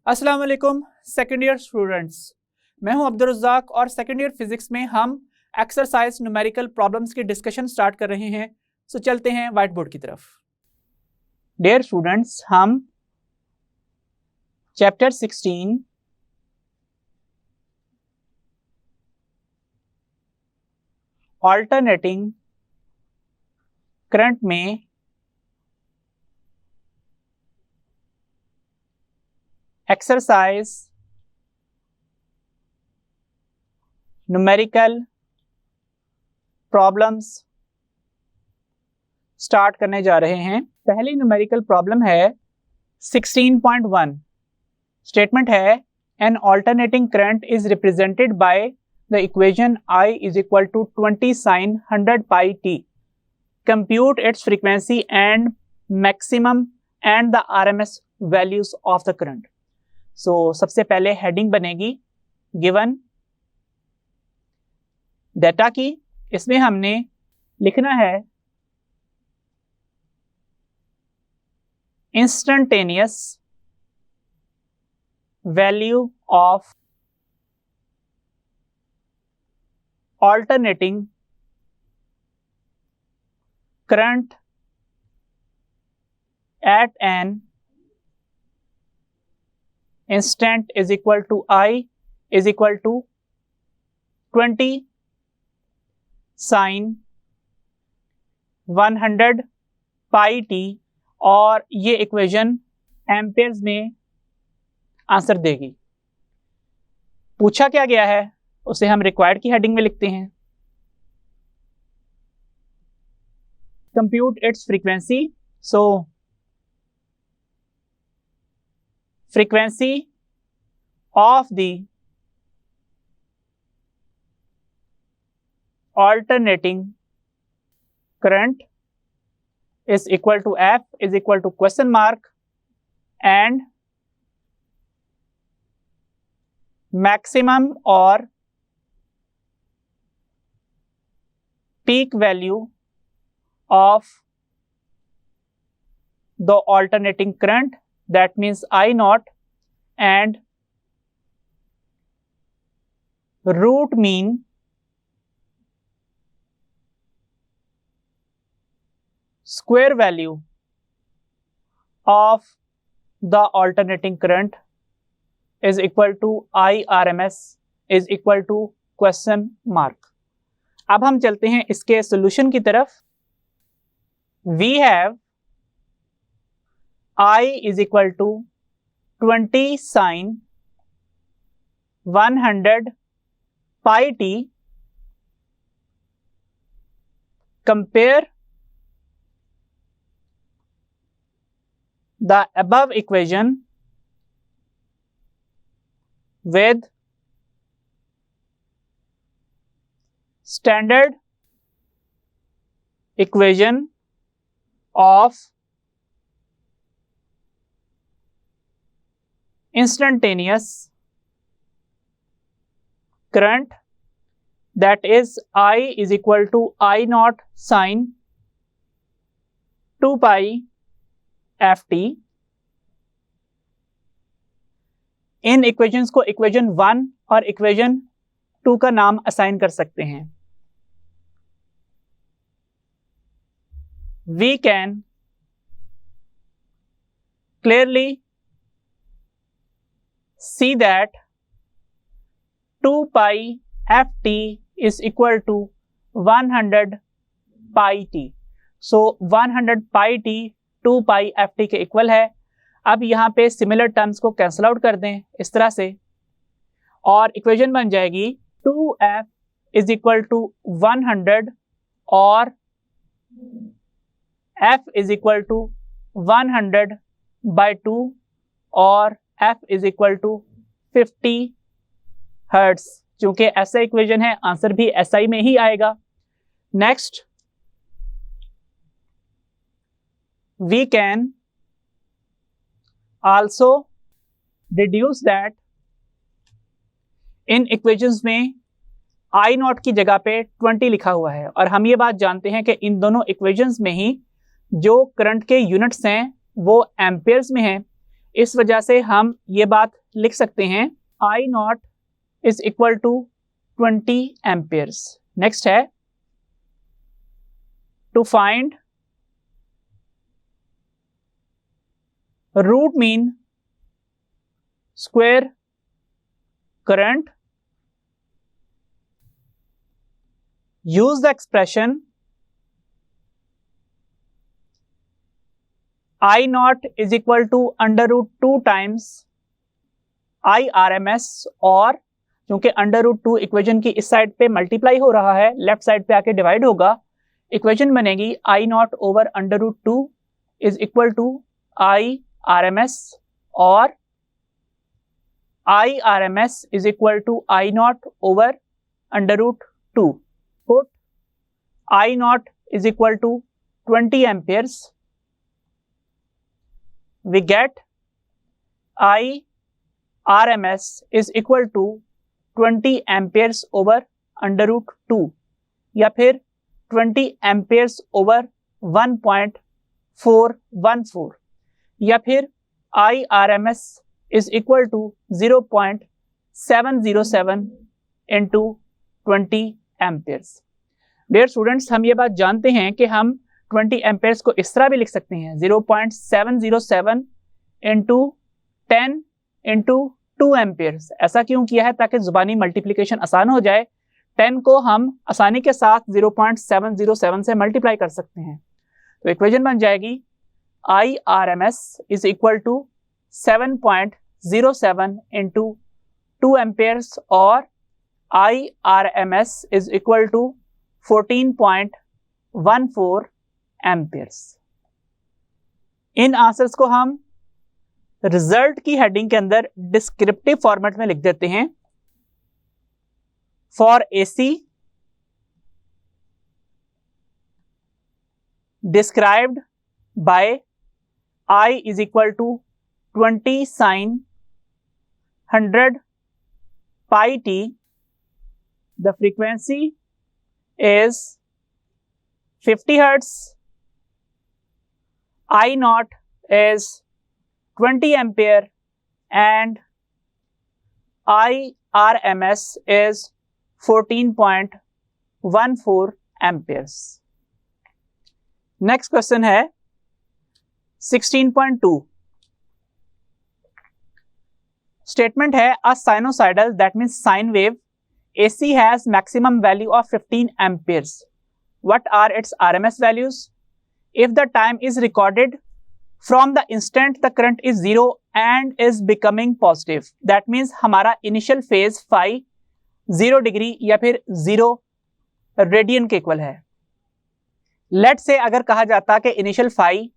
अस्सलाम वालेकुम second year students, मैं हूं अब्दुल रज़्ज़ाक और सेकेंड ईयर फिजिक्स में हम एक्सरसाइज न्यूमेरिकल प्रॉब्लम्स की डिस्कशन स्टार्ट कर रहे हैं। सो चलते हैं व्हाइट बोर्ड की तरफ। डियर स्टूडेंट्स, हम चैप्टर 16 ऑल्टरनेटिंग करंट में एक्सरसाइज न्यूमेरिकल प्रॉब्लम्स स्टार्ट करने जा रहे हैं। पहली न्यूमेरिकल प्रॉब्लम है 16.1। स्टेटमेंट है an alternating current is represented by the equation I is equal to 20 sin 100 pi t. Compute its frequency and maximum and the RMS values of the current. So सबसे पहले heading बनेगी given data की। इसमें हमने लिखना है instantaneous value of alternating current at an instant is equal to I is equal to 20 sin 100 pi t, और ये इक्वेशन एम्पेयर्स में आंसर देगी। पूछा क्या गया है उसे हम रिक्वायर्ड की हेडिंग में लिखते हैं। Compute it's frequency. So frequency of the alternating current is equal to F is equal to question mark and maximum or peak value of the alternating current, that means I naught, and root mean square value of the alternating current is equal to IRMS is equal to question mark. अब हम चलते हैं इसके solution की तरफ। We have I is equal to 20 sin 100 pi t. Compare the above equation with standard equation of instantaneous current, that is I is equal to I naught sin 2 pi ft. In equations को equation 1 और equation 2 का नाम assign कर सकते हैं। We can clearly see that 2 pi ft is equal to 100 pi t. So 100 pi t 2 pi ft के equal है। अब यहाँ पे सिमिलर टर्म्स को कैंसिल आउट कर दें इस तरह से, और इक्वेशन बन जाएगी 2f is equal to 100 और f is equal to 100 by 2 और f is equal to 50 hertz. चूंकि ऐसा इक्वेशन है आंसर भी SI में ही आएगा। Next, we can also deduce that in equations में I नॉट की जगह पे 20 लिखा हुआ है, और हम ये बात जानते हैं कि इन दोनों इक्वेशंस में ही जो करंट के यूनिट्स हैं वो एम्पेयर्स में हैं, इस वजह से हम ये बात लिख सकते हैं I naught is equal to 20 amperes. Next है to find root mean square current, use the expression I naught is equal to under root 2 times IRMS, और क्योंकि अंडर रूट 2 इक्वेशन की इस साइड पे मल्टीप्लाई हो रहा है, लेफ्ट साइड पे आके डिवाइड होगा, इक्वेशन बनेगी I nought over under root 2 is equal to IRMS, और IRMS is equal to I nought over under root 2. Put I naught is equal to 20 amperes. We get I RMS is equal to 20 amperes over under root 2, या फिर 20 amperes over 1.414, या फिर I RMS is equal to 0.707 into 20 amperes. Dear students, हम ये बात जानते हैं कि हम 20 एम्पेयर्स को इस तरह भी लिख सकते हैं 0.707 इंटू 10 इंटू 2 एम्पेयर्स। ऐसा क्यों किया है? ताकि जुबानी मल्टीप्लिकेशन आसान हो जाए। 10 को हम आसानी के साथ 0.707 से मल्टीप्लाई कर सकते हैं। तो इक्वेशन बन जाएगी I R M S is equal to 7.07 into 2 amperes, और I R M S is equal to 14.14 amperes. इन आंसर्स को हम रिजल्ट की हेडिंग के अंदर डिस्क्रिप्टिव फॉर्मेट में लिख देते हैं। For AC described by I is equal to 20 sin 100 pi t, the frequency is 50 hertz, I naught is 20 ampere, and IRMS is 14.14 amperes. Next question है 16.2. Statement है a sinusoidal, that means sine wave, AC has maximum value of 15 amperes. What are its RMS values? If the time is recorded from the instant the current is 0 and is becoming positive, that means हमारा initial phase phi 0 degree या फिर 0 radian के equal है। Let's say अगर कहा जाता कि initial phi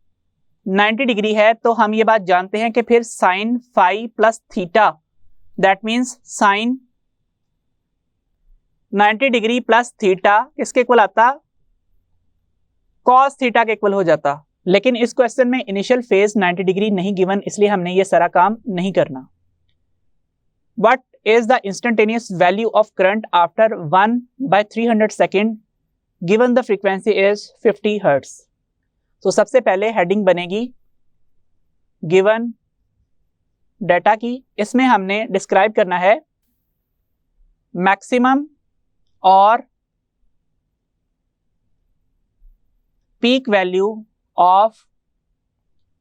90 degree है, तो हम ये बात जानते हैं कि फिर sin phi plus theta, that means sin 90 degree plus theta किसके इक्वल आता? cos थीटा के इक्वल हो जाता। लेकिन इस क्वेश्चन में इनिशियल फेज 90 डिग्री नहीं गिवन, इसलिए हमने ये सारा काम नहीं करना। What is the instantaneous value of current after 1/300 second given the frequency is 50 hertz? तो सबसे पहले हेडिंग बनेगी गिवन डेटा की। इसमें हमने डिस्क्राइब करना है मैक्सिमम और peak value of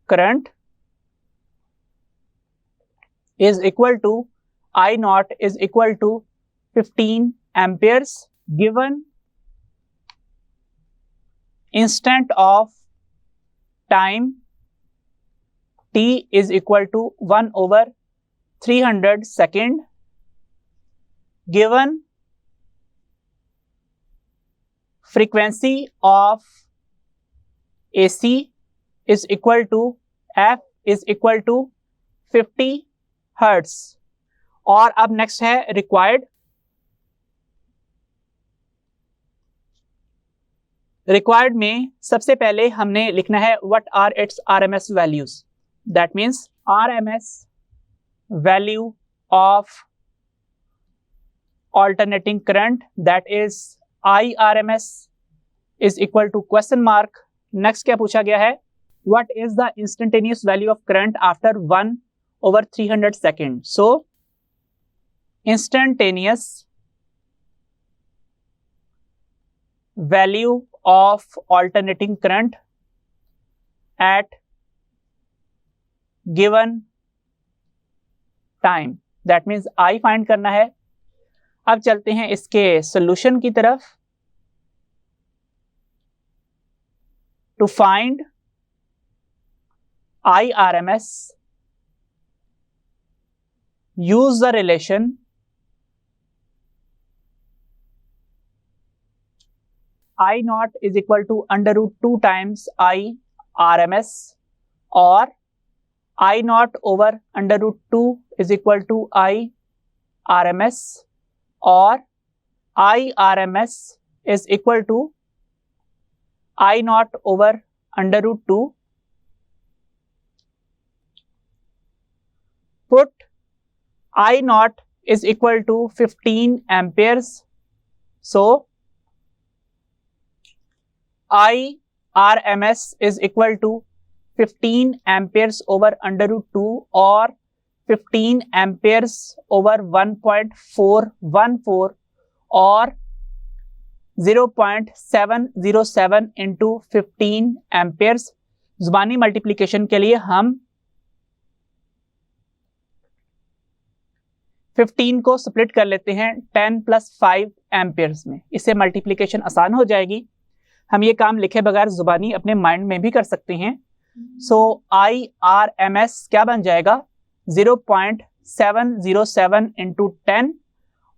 current is equal to I naught is equal to 15 amperes given instant of time t is equal to 1/300 second, given frequency of AC is equal to F is equal to 50 hertz. और अब next है required. Required में सबसे पहले हमने लिखना है what are its RMS values. That means RMS value of alternating current, that is IRMS is equal to question mark. Next क्या पूछा गया है? What is the instantaneous value of current after over 300 seconds. So instantaneous value of alternating current at given time, that means I find करना है. अब चलते हैं इसके सॉल्यूशन की तरफ. To find IRMS, use the relation I naught is equal to under root 2 times I RMS, or I naught over under root 2 is equal to I RMS, or I RMS is equal to I naught over under root 2. Put I naught is equal to 15 amperes. So I RMS is equal to 15 amperes over under root 2, or 15 amperes over 1.414, or 0.707 into 15 amperes. जुबानी multiplication के लिए हम 15 को split कर लेते हैं 10 plus 5 amperes में. इससे मल्टीप्लिकेशन आसान हो जाएगी. हम ये काम लिखे बगैर जुबानी अपने माइंड में भी कर सकते हैं. सो IRMS क्या बन जाएगा? 0.707 इंटू 10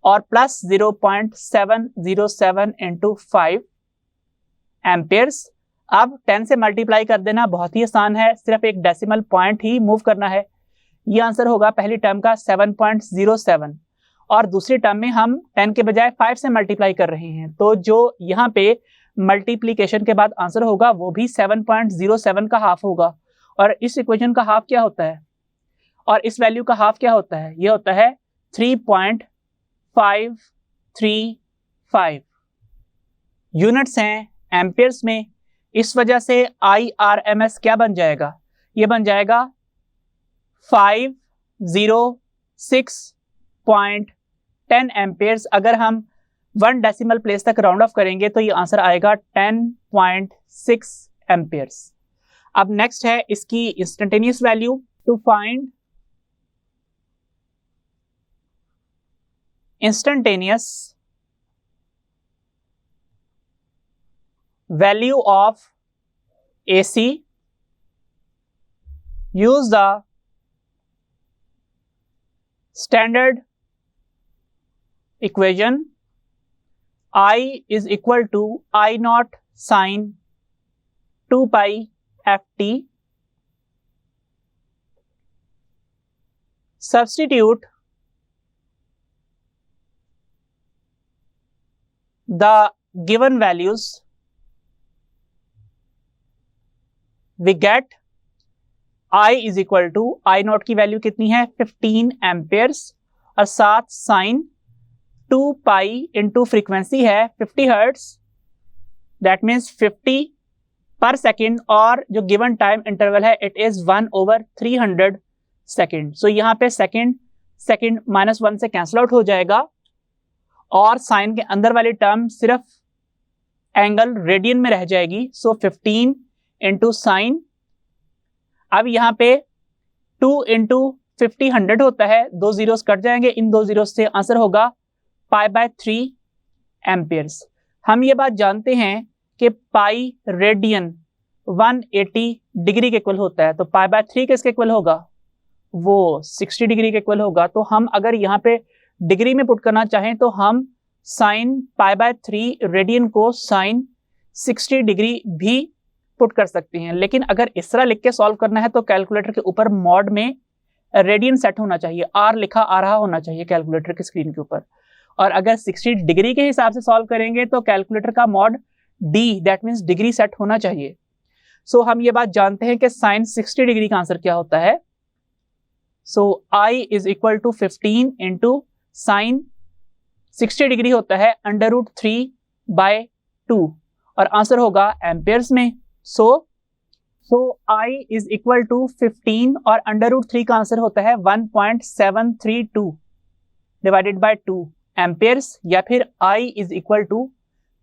और प्लस 0.707 इंटू 5 एम्पियर्स. अब 10 से मल्टीप्लाई कर देना बहुत ही आसान है, सिर्फ एक डेसिमल पॉइंट ही मूव करना है. ये आंसर होगा पहली टर्म का 7.07, और दूसरी टर्म में हम 10 के बजाय 5 से मल्टीप्लाई कर रहे हैं, तो जो यहाँ पे मल्टीप्लिकेशन के बाद आंसर होगा वो भी 7.07 का हाफ होगा. और इस इक्वेशन का हाफ क्या होता है, और इस वैल्यू का हाफ क्या होता है? ये होता है 3.535. यूनिट्स हैं एम्पियर्स में, इस वजह से IRMS क्या बन जाएगा? ये बन जाएगा 506.10 एम्पियर्स. अगर हम 1 डेसिमल प्लेस तक राउंड ऑफ करेंगे तो ये आंसर आएगा 10.6 एम्पियर्स. अब नेक्स्ट है इसकी instantaneous value. To find instantaneous value of AC, use the standard equation I is equal to I naught sine 2 pi ft. Substitute the given values. We get I is equal to I naught की value कितनी है? 15 amperes, और साथ sign 2 pi into frequency है 50 hertz, that means 50 पर second, और जो given time interval है इट इज 1/300 सेकेंड. सो यहाँ पे सेकेंड -1 से कैंसिल आउट हो जाएगा, और साइन के अंदर वाली टर्म सिर्फ एंगल रेडियन में रह जाएगी. सो 15 इंटू साइन. अब यहाँ पे 2 इंटू 50 100 होता है, 2 जीरोस कट जाएंगे, इन 2 जीरोस से आंसर होगा π/3 एम्पियर्स. हम ये बात जानते हैं कि पाई रेडियन 180 डिग्री के इक्वल होता है, तो π/3 किसके इक्वल होगा? वो 60 डिग्री के इक्वल होगा. तो हम अगर यहाँ पे डिग्री में पुट करना चाहें तो हम साइन π/3 रेडियन को साइन 60 डिग्री भी पुट कर सकते हैं. लेकिन अगर इस तरह लिख के सॉल्व करना है तो कैलकुलेटर के ऊपर मॉड में रेडियन सेट होना चाहिए, R लिखा आ रहा होना चाहिए कैलकुलेटर की स्क्रीन के ऊपर. और अगर 60 डिग्री के हिसाब से सॉल्व करेंगे तो कैलकुलेटर का mod D, that means degree set होना चाहिए. सो हम ये बात जानते हैं कि साइन 60 डिग्री का आंसर क्या होता है. So I is equal to 15 into sine 60 degree होता है √3/2, और आंसर होगा एम्पियर्स में. So so I is equal to 15 और √3 का आंसर होता है 1.732 डिवाइडेड बाय 2 एम्पियर्स, या फिर I is equal to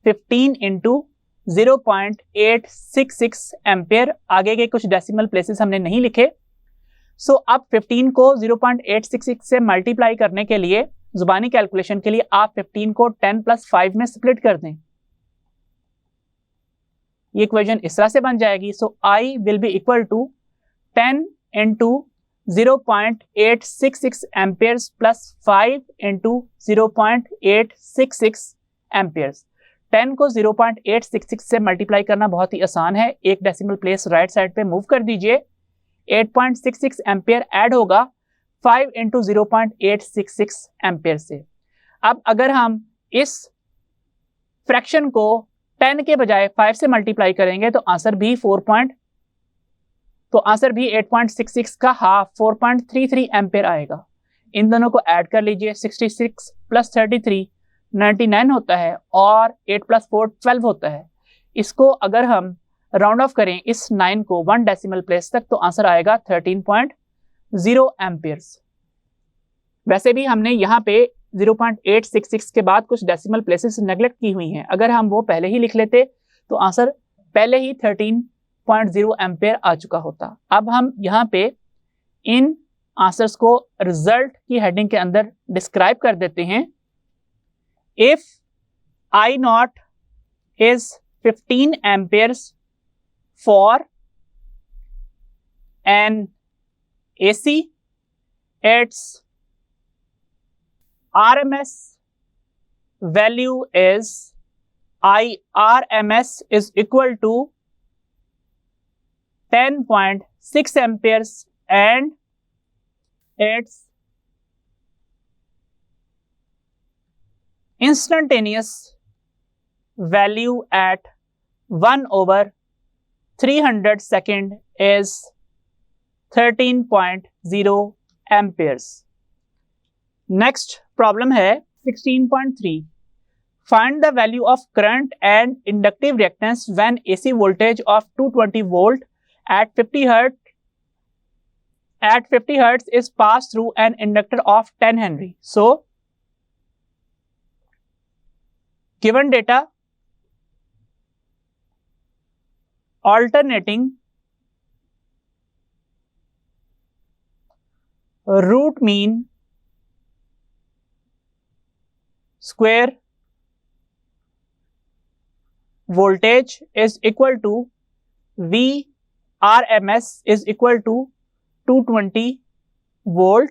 15 into 0.866 ampere. आगे के कुछ डेसिमल प्लेसेस हमने नहीं लिखे। सो अब 15 को 0.866 से मल्टीप्लाई करने के लिए, जुबानी कैलकुलेशन के लिए, आप 15 को 10 + 5 में स्प्लिट कर दें। ये इक्वेशन इस तरह से बन जाएगी। So I will be equal to 10 into 0.866 amperes plus 5 into 0.866 amperes. 10 को 0.866 से मल्टीप्लाई करना बहुत ही आसान है। एक डेसिमल प्लेस राइट साइड पे मूव कर दीजिए, 8.66 एम्पियर ऐड होगा 5 इंटू 0.866 एम्पियर से। अब अगर हम इस फ्रैक्शन को 10 के बजाय 5 से मल्टीप्लाई करेंगे तो आंसर भी 8.66 का हाफ 4.33 एम्पियर आएगा। इन दोनों को ऐड कर लीजिए, 66 + 33 99 होता है और 8 + 4 12 होता है। इसको अगर हम राउंड ऑफ करें इस 9 को 1 डेसिमल प्लेस तक तो आंसर आएगा 13.0 एम्पियर्स। वैसे भी हमने यहाँ पे 0.866 के बाद कुछ डेसिमल प्लेसेस नेगलेक्ट की हुई हैं। अगर हम वो पहले ही लिख लेते तो आंसर पहले ही 13.0 एम्पियर आ चुका होता। अब हम यहाँ पे इन आंसर्स को रिजल्ट की हेडिंग के अंदर डिस्क्राइब कर देते हैं। If I0 is 15 amperes for an AC, its RMS value is IRMS is equal to 10.6 amperes and its instantaneous value at 1/300 second is 13.0 amperes. Next problem है 16.3. Find the value of current and inductive reactance when AC voltage of 220 volt at 50 hertz is passed through an inductor of 10 Henry. So, given data, alternating root mean square voltage is equal to VRMS is equal to 220 volt.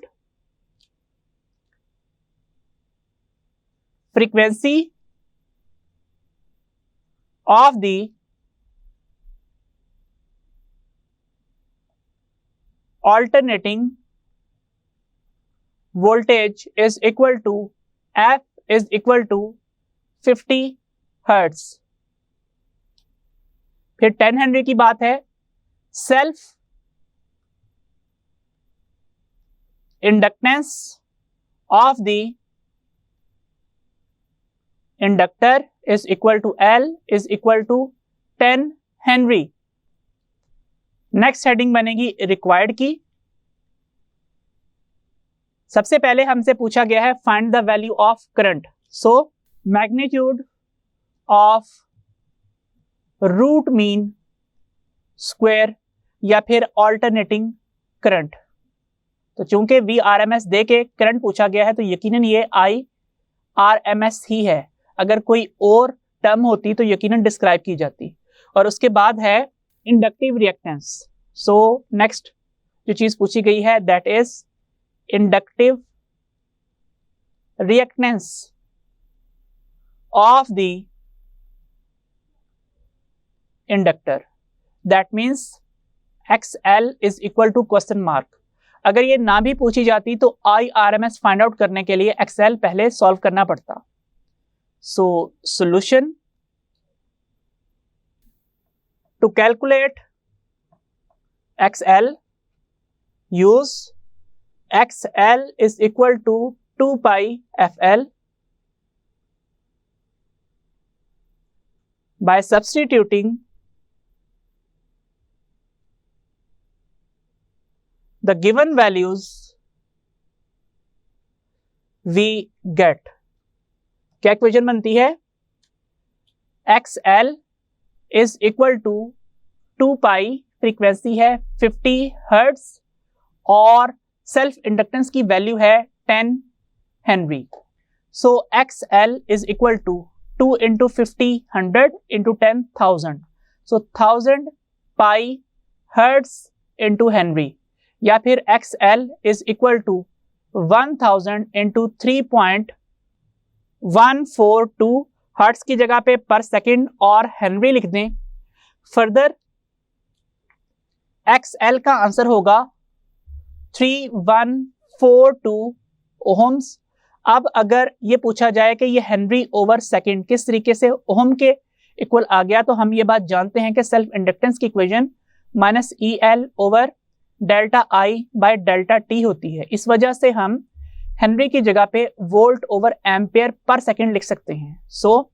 Frequency of the alternating voltage is equal to F is equal to 50 hertz. फिर 10 Henry की बात है। Self inductance of the inductor is equal to L is equal to 10 henry. Next heading बनेगी required की। सबसे पहले हमसे पूछा गया है find the value of current. So magnitude of root mean square या फिर ऑल्टरनेटिंग करंट। तो चूंकि VRMS दे के करंट पूछा गया है तो यकीनन ये IRMS ही है। अगर कोई और टर्म होती तो यकीनन डिस्क्राइब की जाती। और उसके बाद है इंडक्टिव रिएक्टेंस। सो नेक्स्ट जो चीज पूछी गई है that is inductive reactance of the inductor. That means XL is equal to question mark. अगर ये ना भी पूछी जाती तो IRMS फाइंड आउट करने के लिए XL पहले सॉल्व करना पड़ता। So solution to calculate XL, use XL is equal to 2 pi FL. By substituting the given values we get, क्या इक्वेशन बनती है? XL is equal to 2 pi, frequency है 50 हर्ट्ज और सेल्फ इंडक्टेंस की value है 10 Henry. So XL is equal to 2 into 50 100 into 10,000. So 1000 pi hertz into Henry, या फिर XL is equal to 1000 into 3.142 hertz की जगह पे पर सेकेंड और हेनरी लिख दें. फर्दर XL का आंसर होगा 3142 ओहम्स. अब अगर ये पूछा जाए कि ये हेनरी ओवर सेकेंड किस तरीके से ओहम के इक्वल आ गया, तो हम ये बात जानते हैं कि सेल्फ इंडक्टेंस की equation -EL over delta I by delta T होती है. इस वजह से हम हेनरी की जगह पे volt over ampere per second लिख सकते हैं. So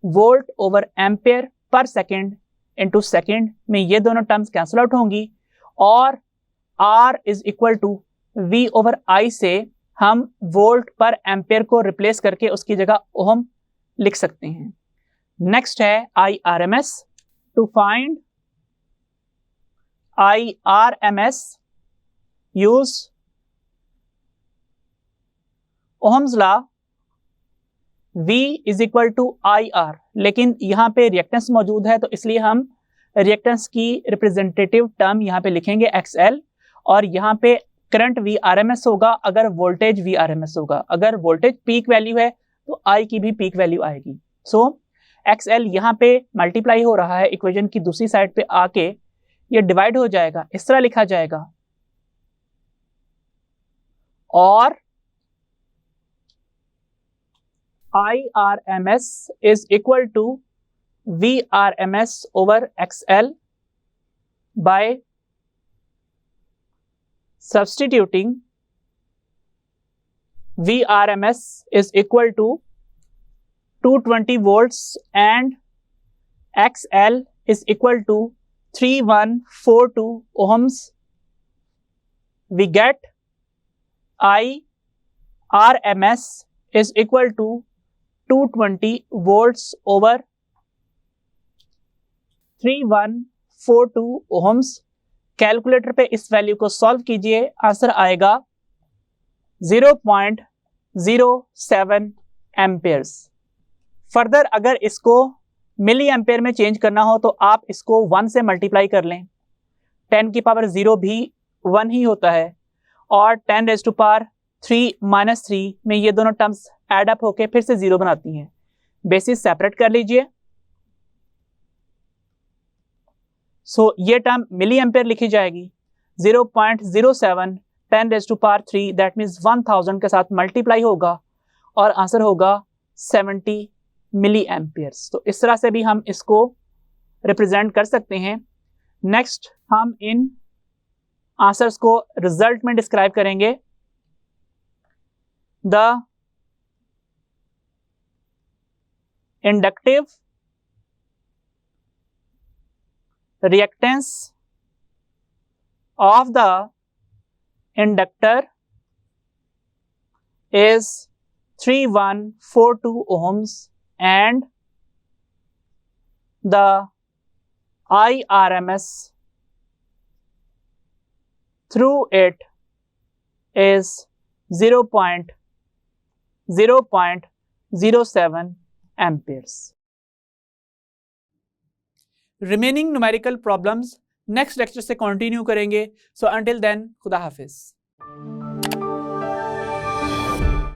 volt over ampere per second into second में ये दोनों टर्म्स कैंसिल आउट होंगी और R is equal to V over I से हम वोल्ट पर एम्पेयर को रिप्लेस करके उसकी जगह ओहम लिख सकते हैं. नेक्स्ट है IRMS. To find IRMS use Ohm's law V is equal to IR, लेकिन यहाँ पे रिएक्टेंस मौजूद है तो इसलिए हम रिएक्टेंस की रिप्रेजेंटेटिव टर्म यहाँ पे लिखेंगे XL, और यहाँ पे करंट VRMS होगा अगर वोल्टेज VRMS होगा. अगर वोल्टेज पीक वैल्यू है तो I की भी पीक वैल्यू आएगी. सो XL यहाँ पे मल्टीप्लाई हो रहा है, इक्वेशन की दूसरी साइड पे आके ये डिवाइड हो जाएगा. इस तरह लिखा जाएगा, और IRMS is equal to VRMS over XL by substituting VRMS is equal to 220 volts and XL is equal to 3142 ohms. We get IRMS is equal to 220 volts over 3142 ohms. Calculator पे इस value को solve कीजिए, answer आएगा 0.07 Ampere's. Further अगर इसको मिली ampere में change करना हो तो आप इसको 1 से मल्टीप्लाई कर लें. 10 की पावर 0 भी 1 ही होता है, और 10 रेज़ टू पावर 3 - 3 में ये दोनों टर्म्स एड अप होके फिर से 0 बनाती हैं. बेसिस सेपरेट कर लीजिए. सो ये टर्म मिली एम्पेयर लिखी जाएगी. 0.07 10 raise to power 3 that means 1000 के साथ मल्टीप्लाई होगा और आंसर होगा 70 मिली एम्पेयर्स. तो इस तरह से भी हम इसको रिप्रेजेंट कर सकते हैं. नेक्स्ट हम इन आंसर्स को रिजल्ट में डिस्क्राइब करेंगे. The inductive reactance of the inductor is 3142 ohms and the IRMS through it is 0.07 amperes. Remaining numerical problems next lecture से कंटिन्यू करेंगे. सो अंटिल देन खुदा हाफिज.